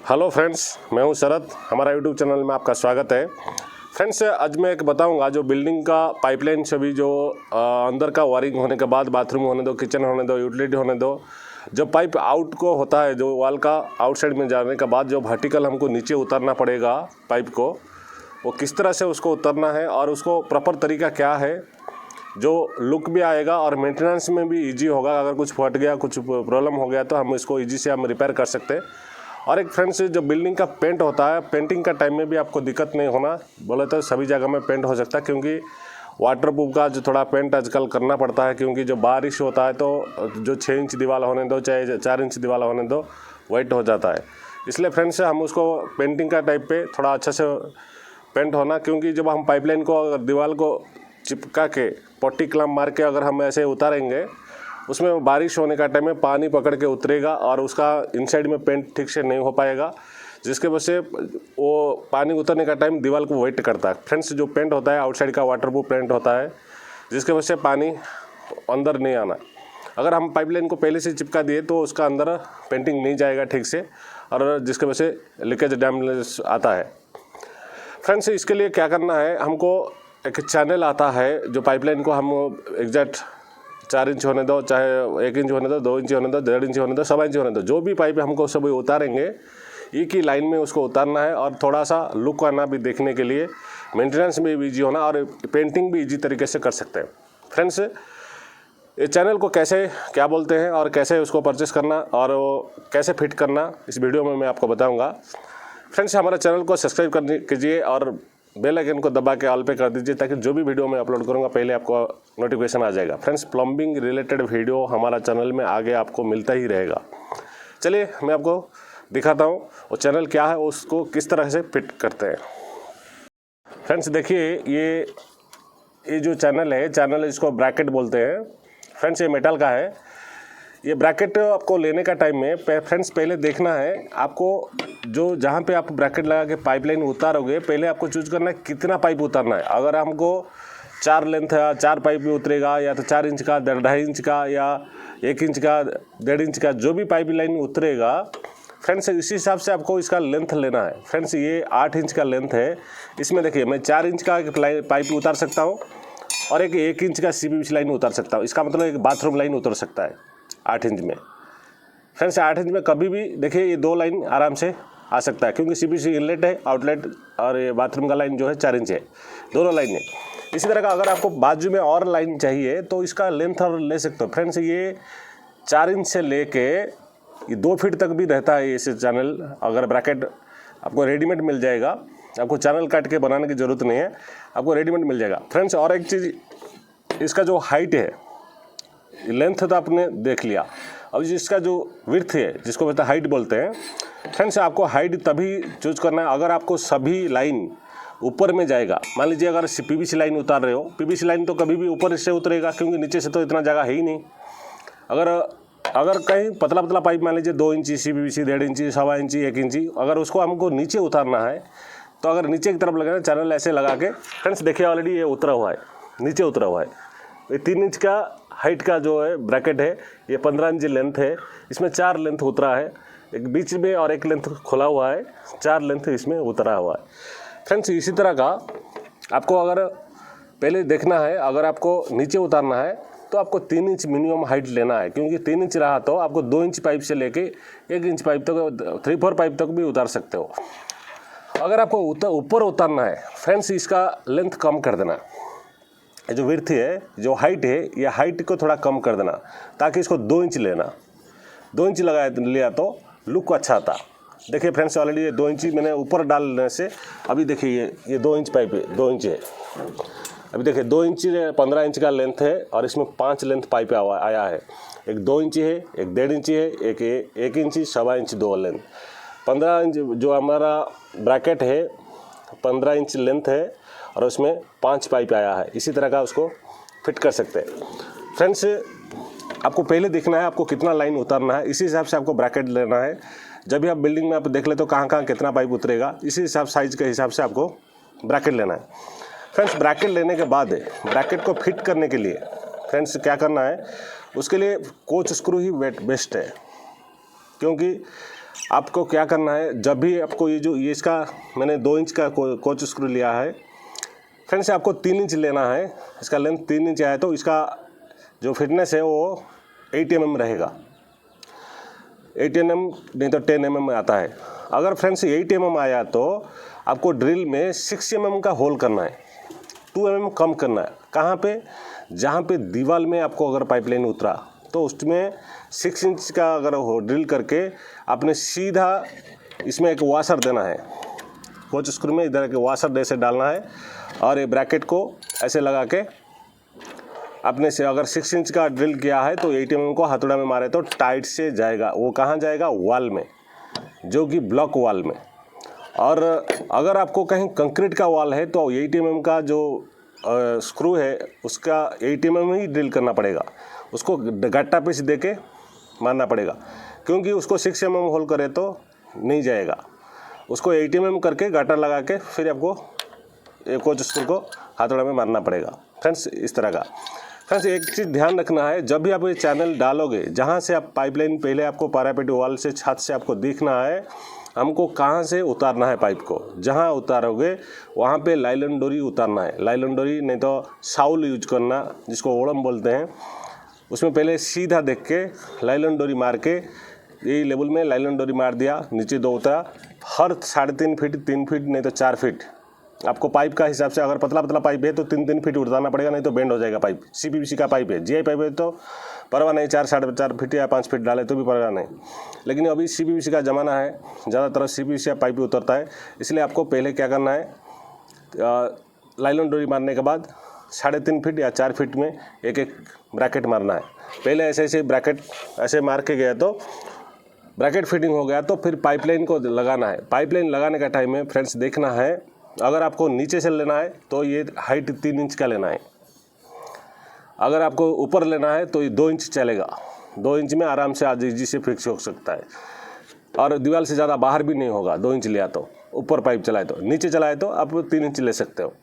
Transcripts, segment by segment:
Hello friends, मैं हूं शरद। हमारा यूट्यूब चैनल में आपका स्वागत है। फ्रेंड्स, आज मैं एक बताऊंगा जो बिल्डिंग का पाइपलाइन सभी जो अंदर का वायरिंग होने के बाद बाथरूम होने दो, किचन होने दो, यूटिलिटी होने दो, जो पाइप आउट को होता है, जो वॉल का आउटसाइड में जाने के बाद जो वर्टिकल हमको नीचे उतारना पड़ेगा पाइप को, वो किस तरह से उसको उतारना है और उसको प्रॉपर तरीका क्या है, जो लुक भी आएगा और मेंटेनेंस में भी इजी होगा। अगर कुछ फट गया, कुछ प्रॉब्लम हो गया तो हम इसको इजी से हम रिपेयर कर सकते हैं। और एक फ्रेंड्स, जो बिल्डिंग का पेंट होता है, पेंटिंग का टाइम में भी आपको दिक्कत नहीं होना, बोले तो सभी जगह में पेंट हो सकता है, क्योंकि वाटरप्रूफ का जो थोड़ा पेंट आजकल करना पड़ता है, क्योंकि जो बारिश होता है तो जो 6 इंच दीवार होने दो चाहे 4 इंच दीवार होने दो, वाइट हो जाता है। इसलिए फ्रेंड्स, हम उसको पेंटिंग का टाइप पे थोड़ा अच्छा से पेंट होना, क्योंकि जब हम पाइपलाइन को अगर दीवार को चिपका के पट्टी क्लैंप मार के अगर हम ऐसे उतारेंगे, उसमें बारिश होने का टाइम में पानी पकड़ के उतरेगा और उसका इनसाइड में पेंट ठीक से नहीं हो पाएगा, जिसके वजह से वो पानी उतरने का टाइम दीवार को वेट करता है। फ्रेंड्स, जो पेंट होता है आउटसाइड का वाटरप्रूफ पेंट होता है, जिसके वजह से पानी अंदर नहीं आना। अगर हम पाइपलाइन को पहले से चिपका दिए तो उसका अंदर पेंटिंग नहीं जाएगा ठीक से, और जिसके वजह से लीकेज डैमेज आता है। फ्रेंड्स, इसके लिए क्या करना है, हमको एक चैनल आता है जो पाइपलाइन को हम एग्जैक्ट 4 इंच होने दो, चाहे 1 इंच होने दो, 2 इंच होने दो, 1.5 इंच होने दो, 1.25 इंच होने दो, जो भी पाइप हमको सब उतारेंगे एक ही लाइन में उसको उतारना है, और थोड़ा सा लुक आना भी देखने के लिए, मेंटेनेंस में भी ईजी होना और पेंटिंग भी ईजी तरीके से कर सकते हैं। फ्रेंड्स, इस चैनल को कैसे क्या बोलते हैं और कैसे उसको परचेस करना और वो कैसे फिट करना, इस वीडियो में मैं आपको बताऊँगा। फ्रेंड्स, हमारे चैनल को सब्सक्राइब कीजिए और बेल आइकन को दबा के ऑल पे कर दीजिए, ताकि जो भी वीडियो मैं अपलोड करूंगा पहले आपको नोटिफिकेशन आ जाएगा। फ्रेंड्स, प्लम्बिंग रिलेटेड वीडियो हमारा चैनल में आगे आपको मिलता ही रहेगा। चलिए मैं आपको दिखाता हूँ वो चैनल क्या है, उसको किस तरह से फिट करते हैं। फ्रेंड्स, देखिए ये जो चैनल है, इसको ब्रैकेट बोलते हैं। फ्रेंड्स, ये मेटल का है। ये ब्रैकेट आपको लेने का टाइम में फ्रेंड्स पहले देखना है आपको, जो जहाँ पे आप ब्रैकेट लगा के पाइपलाइन उतारोगे, पहले आपको चूज करना है कितना पाइप उतारना है। अगर हमको 4 लेंथ है, 4 पाइप भी उतरेगा, या तो 4 इंच का, 2.5 इंच का, या 1 इंच का, 1.5 इंच का, जो भी पाइपलाइन उतरेगा फ्रेंड्स, इसी हिसाब से आपको इसका लेंथ लेना है। फ्रेंड्स, ये 8 इंच का लेंथ है। इसमें देखिए, मैं 4 इंच का पाइप उतार सकता हूँ और 1 इंच का CPVC लाइन उतार सकता हूँ। इसका मतलब एक बाथरूम लाइन उतर सकता है 8 इंच में। फ्रेंड्स, 8 इंच में कभी भी देखिए ये 2 लाइन आराम से आ सकता है, क्योंकि CPVC इनलेट है, आउटलेट, और ये बाथरूम का लाइन जो है 4 इंच है, दोनों लाइन है। इसी तरह का अगर आपको बाजू में और लाइन चाहिए तो इसका लेंथ और ले सकते हो। फ्रेंड्स, ये 4 इंच से लेके ये 2 फीट तक भी रहता है इस चैनल। अगर ब्रैकेट आपको रेडीमेड मिल जाएगा, आपको चैनल काट के बनाने की ज़रूरत नहीं है, आपको रेडीमेड मिल जाएगा। फ्रेंड्स, और एक चीज़, इसका जो हाइट है, लेंथ तो आपने देख लिया, अब इसका जो विड्थ है, जिसको बोलते हैं हाइट बोलते हैं। फ्रेंड्स, आपको हाइट तभी चूज करना है अगर आपको सभी लाइन ऊपर में जाएगा। मान लीजिए अगर PVC लाइन उतार रहे हो, PVC लाइन तो कभी भी ऊपर से उतरेगा, क्योंकि नीचे से तो इतना जगह है ही नहीं। अगर कहीं पतला पतला पाइप, मान लीजिए 2 इंची CPVC, 1.5 इंची, 1.25 इंची, 1 इंची, अगर उसको हमको नीचे उतारना है तो अगर नीचे की तरफ लगाना, चैनल ऐसे लगा के, फ्रेंड्स देखिए ऑलरेडी ये उतरा हुआ है, नीचे उतरा हुआ है। ये 3 इंच का हाइट का जो है ब्रैकेट है, ये 15 इंच लेंथ है। इसमें 4 लेंथ उतरा है, एक बीच में और 1 लेंथ खुला हुआ है, 4 लेंथ इसमें उतरा हुआ है। फ्रेंड्स, इसी तरह का आपको अगर पहले देखना है, अगर आपको नीचे उतारना है तो आपको 3 इंच मिनिमम हाइट लेना है, क्योंकि 3 इंच रहा तो आपको 2 इंच पाइप से लेके 1 इंच पाइप तक, 3-4 पाइप तक भी उतार सकते हो। अगर आपको ऊपर उतारना है फ्रेंड्स, इसका लेंथ कम कर देना। जो विड्थ है, जो हाइट है, ये हाइट को थोड़ा कम कर देना, ताकि इसको 2 इंच लेना। 2 इंच लिया तो लुक अच्छा आता। देखिए फ्रेंड्स, ऑलरेडी ये 2 इंच मैंने ऊपर डालने से, अभी देखिए ये 2 इंच पाइप है, 2 इंच है। अभी देखिए 2 इंच 15 इंच का लेंथ है, और इसमें 5 लेंथ पाइप आया है। एक 2 इंची है, एक 1.5 इंची है, एक 1 इंची, 1.25 इंच 2 लेंथ। 15 इंच जो हमारा ब्रैकेट है, 15 इंच लेंथ है, और उसमें 5 पाइप आया है। इसी तरह का उसको फिट कर सकते हैं। फ्रेंड्स, आपको पहले देखना है आपको कितना लाइन उतारना है, इसी हिसाब से आपको ब्रैकेट लेना है। जब भी आप बिल्डिंग में आप देख ले तो कहाँ कहाँ कितना पाइप उतरेगा, इसी हिसाब साइज के हिसाब से आपको ब्रैकेट लेना है। फ्रेंड्स, ब्रैकेट लेने के बाद ब्रैकेट को फिट करने के लिए फ्रेंड्स क्या करना है, उसके लिए कोच स्क्रू ही बेस्ट है, क्योंकि आपको क्या करना है, जब भी आपको ये इसका मैंने 2 इंच का कोच स्क्रू लिया है फ्रेंड्स, आपको 3 इंच लेना है। इसका लेंथ 3 इंच है तो इसका जो फिटनेस है वो 8 mm रहेगा। 8 mm नहीं तो 10 mm आता है। अगर फ्रेंड्स 8 mm आया तो आपको ड्रिल में 6 mm का होल करना है, 2 mm कम करना है। कहाँ पे? जहाँ पे दीवार में आपको अगर पाइपलाइन उतरा तो उसमें 6 इंच का अगर हो ड्रिल करके आपने सीधा इसमें एक वाशर देना है। कोच स्क्रू में इधर एक वाशर जैसे डालना है और ये ब्रैकेट को ऐसे लगा के आपने से अगर 6 इंच का ड्रिल किया है तो 8 mm को हथौड़ा में मारे तो टाइट से जाएगा। वो कहाँ जाएगा? वॉल में, जो कि ब्लॉक वॉल में। और अगर आपको कहीं कंक्रीट का वॉल है तो 8 mm का जो स्क्रू है उसका 8 mm ही ड्रिल करना पड़ेगा। उसको गट्टा पीस दे के मारना पड़ेगा, क्योंकि उसको 6 mm होल करे तो नहीं जाएगा। उसको 8 mm करके गाटर लगा के फिर आपको कोच स्क्रू को हथौड़ा में मारना पड़ेगा फ्रेंड्स, इस तरह का। फ्रेंड्स एक चीज़ ध्यान रखना है, जब भी आप ये चैनल डालोगे, जहाँ से आप पाइपलाइन पहले आपको पैरापेट वॉल से छत से आपको दिखना है हमको कहाँ से उतारना है पाइप को। जहाँ उतारोगे वहाँ पे लाइलन डोरी उतारना है। लाइलन डोरी नहीं तो शाउल यूज करना, जिसको ओड़म बोलते हैं। उसमें पहले सीधा देख के लाइलन डोरी मार के यही लेवल में लाइलन डोरी मार दिया, नीचे 2 उतरा। हर 3.5 फीट 3 फीट नहीं तो 4 फीट आपको पाइप का हिसाब से, अगर पतला पतला पाइप है तो 3-3 फीट उठाना पड़ेगा, नहीं तो बेंड हो जाएगा पाइप। CPVC का पाइप है, GI पाइप है तो परवाह नहीं, 4-4.5 फीट या 5 फीट डाले तो भी परवाह नहीं। लेकिन अभी CPVC का ज़माना है, ज़्यादातर CPVC का पाइप भी उतरता है। इसलिए आपको पहले क्या करना है, लाइलन डोरी मारने के बाद 3.5 फीट या 4 फीट में एक ब्रैकेट मारना है। पहले ऐसे ब्रैकेट ऐसे मार के गया तो ब्रैकेट फिटिंग हो गया तो फिर पाइपलाइन को लगाना है। पाइपलाइन लगाने का टाइम में फ्रेंड्स देखना है, अगर आपको नीचे से लेना है तो ये हाइट 3 इंच का लेना है। अगर आपको ऊपर लेना है तो ये 2 इंच चलेगा। 2 इंच में आराम से आज इजी से फिक्स हो सकता है और दीवार से ज़्यादा बाहर भी नहीं होगा। 2 इंच लिया तो ऊपर पाइप चलाए तो, नीचे चलाए तो आप 3 इंच ले सकते हो।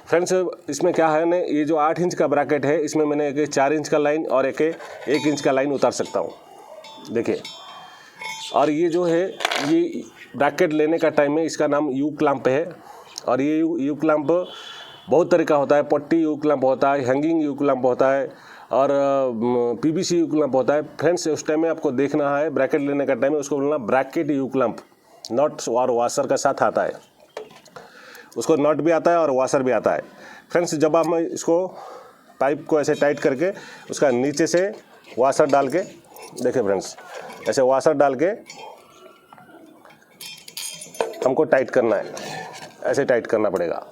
फ्रेंड्स इसमें क्या है ना, ये जो 8 इंच का ब्रैकेट है इसमें मैंने एक 4 इंच का लाइन और एक 1 इंच का लाइन उतार सकता हूँ, देखिए। और ये जो है ये ब्रैकेट लेने का टाइम में इसका नाम यू क्लैंप है। और ये यू क्लैंप बहुत तरह का होता है। पट्टी यू क्लैंप होता है, हैंगिंग यू क्लैंप होता है और PVC यू क्लैंप होता है। फ्रेंड्स उस टाइम में आपको देखना है, ब्रैकेट लेने का टाइम में उसको बोलना ब्रैकेट यू क्लैंप। नॉट और वाशर का साथ आता है, उसको नॉट भी आता है और वाशर भी आता है। फ्रेंड्स जब आप इसको पाइप को ऐसे टाइट करके उसका नीचे से वाशर डाल के, देखिए फ्रेंड्स ऐसे वाशर डाल के हमको टाइट करना है, ऐसे टाइट करना पड़ेगा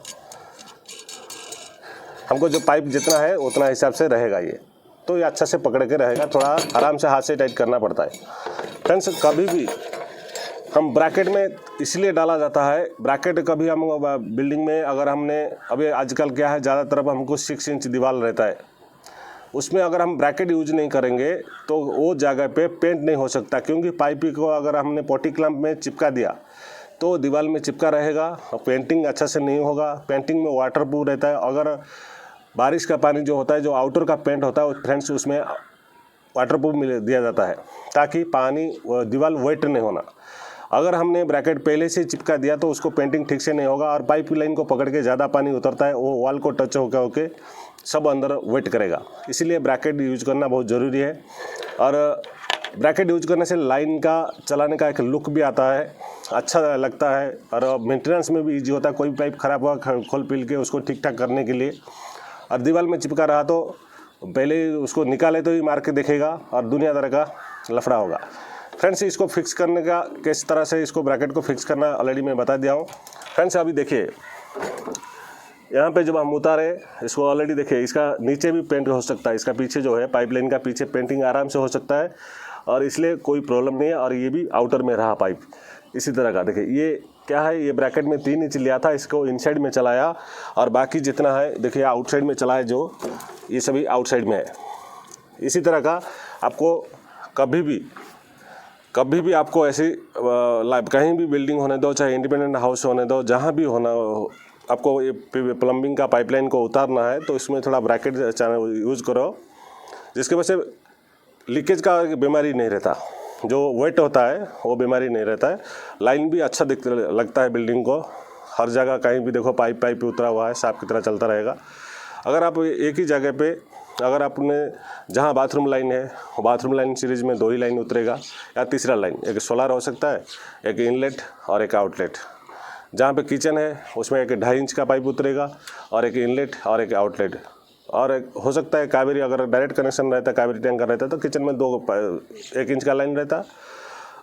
हमको। जो पाइप जितना है उतना हिसाब से रहेगा ये, तो ये अच्छा से पकड़ के रहेगा। थोड़ा आराम से हाथ से टाइट करना पड़ता है। फ्रेंड्स कभी भी हम ब्रैकेट में इसलिए डाला जाता है, ब्रैकेट कभी हम बिल्डिंग में अगर हमने अभी आजकल क्या है, ज़्यादातर हमको 6 इंच दीवार रहता है, उसमें अगर हम ब्रैकेट यूज नहीं करेंगे तो वो जगह पे पेंट नहीं हो सकता। क्योंकि पाइप को अगर हमने पॉटी क्लैंप में चिपका दिया तो दीवार में चिपका रहेगा और पेंटिंग अच्छा से नहीं होगा। पेंटिंग में वाटर प्रूफ रहता है। अगर बारिश का पानी जो होता है, जो आउटर का पेंट होता है, फ्रेंड्स उसमें वाटर प्रूफ दिया जाता है ताकि पानी दीवार वेट नहीं होना। अगर हमने ब्रैकेट पहले से चिपका दिया तो उसको पेंटिंग ठीक से नहीं होगा और पाइप लाइन को पकड़ के ज़्यादा पानी उतरता है, वो वॉल को टच होके सब अंदर वेट करेगा। इसीलिए ब्रैकेट यूज करना बहुत ज़रूरी है। और ब्रैकेट यूज करने से लाइन का चलाने का एक लुक भी आता है, अच्छा लगता है और मेंटेनेंस में भी इजी होता है। कोई पाइप ख़राब हुआ खोल पील के उसको ठीक ठाक करने के लिए। और दीवार में चिपका रहा तो पहले उसको निकाले तो ही मार के देखेगा और दुनिया तरह का लफड़ा होगा। फ्रेंड्स इसको फिक्स करने का किस तरह से इसको ब्रैकेट को फिक्स करना ऑलरेडी मैं बता दिया हूँ। फ्रेंड्स अभी देखिए यहाँ पे जब हम उतारे इसको, ऑलरेडी देखिए इसका नीचे भी पेंट हो सकता है। इसका पीछे जो है पाइपलाइन का पीछे पेंटिंग आराम से हो सकता है और इसलिए कोई प्रॉब्लम नहीं है। और ये भी आउटर में रहा पाइप इसी तरह का। देखिए ये क्या है, ये ब्रैकेट में 3 इंच लिया था, इसको इनसाइड में चलाया और बाकी जितना है देखिए आउटसाइड में चलाया, जो ये सभी आउटसाइड में है। इसी तरह का आपको कभी भी आपको ऐसी कहीं भी बिल्डिंग होने दो, चाहे इंडिपेंडेंट हाउस होने दो, जहाँ भी होना आपको ये प्लम्बिंग का पाइपलाइन को उतारना है तो इसमें थोड़ा ब्रैकेट चैनल यूज़ करो, जिसके वजह से लीकेज का बीमारी नहीं रहता। जो वेट होता है वो बीमारी नहीं रहता है। लाइन भी अच्छा दिखता लगता है बिल्डिंग को, हर जगह कहीं भी देखो पाइप उतरा हुआ है, सांप की तरह चलता रहेगा। अगर आप एक ही जगह पे अगर आपने जहाँ बाथरूम लाइन है, बाथरूम लाइन सीरीज में 2 ही लाइन उतरेगा या तीसरा लाइन, एक सोलर हो सकता है, एक इनलेट और एक आउटलेट। जहाँ पे किचन है उसमें एक 2.5 इंच का पाइप उतरेगा और एक इनलेट और एक आउटलेट। और एक हो सकता है कावेरी, अगर डायरेक्ट कनेक्शन रहता है, कावेरी टैंकर रहता है तो किचन में 1 इंच का लाइन रहता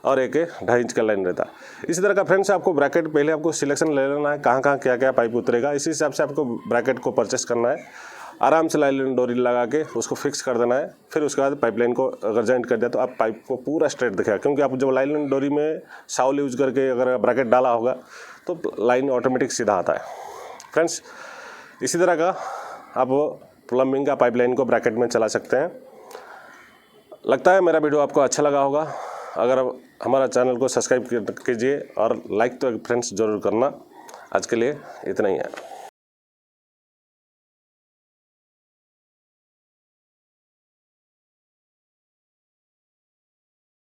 और एक 2.5 इंच का लाइन रहता। इसी तरह का फ्रेंड्स आपको ब्रैकेट पहले आपको सिलेक्शन ले लेना है, कहाँ कहाँ क्या क्या पाइप उतरेगा, इसी हिसाब से आपको ब्रैकेट को परचेस करना है। आराम से लाइन डोरी लगा के उसको फिक्स कर देना है। फिर उसके बाद पाइपलाइन को अगर जॉइंट कर दिया तो आप पाइप को पूरा स्ट्रेट दिखेगा, क्योंकि आप जब लाइन डोरी में शावल यूज करके अगर ब्रैकेट डाला होगा तो लाइन ऑटोमेटिक सीधा आता है। फ्रेंड्स इसी तरह का आप प्लम्बिंग का पाइपलाइन को ब्रैकेट में चला सकते हैं। लगता है मेरा वीडियो आपको अच्छा लगा होगा। अगर हमारा चैनल को सब्सक्राइब कीजिए और लाइक तो फ्रेंड्स ज़रूर करना। आज के लिए इतना ही है।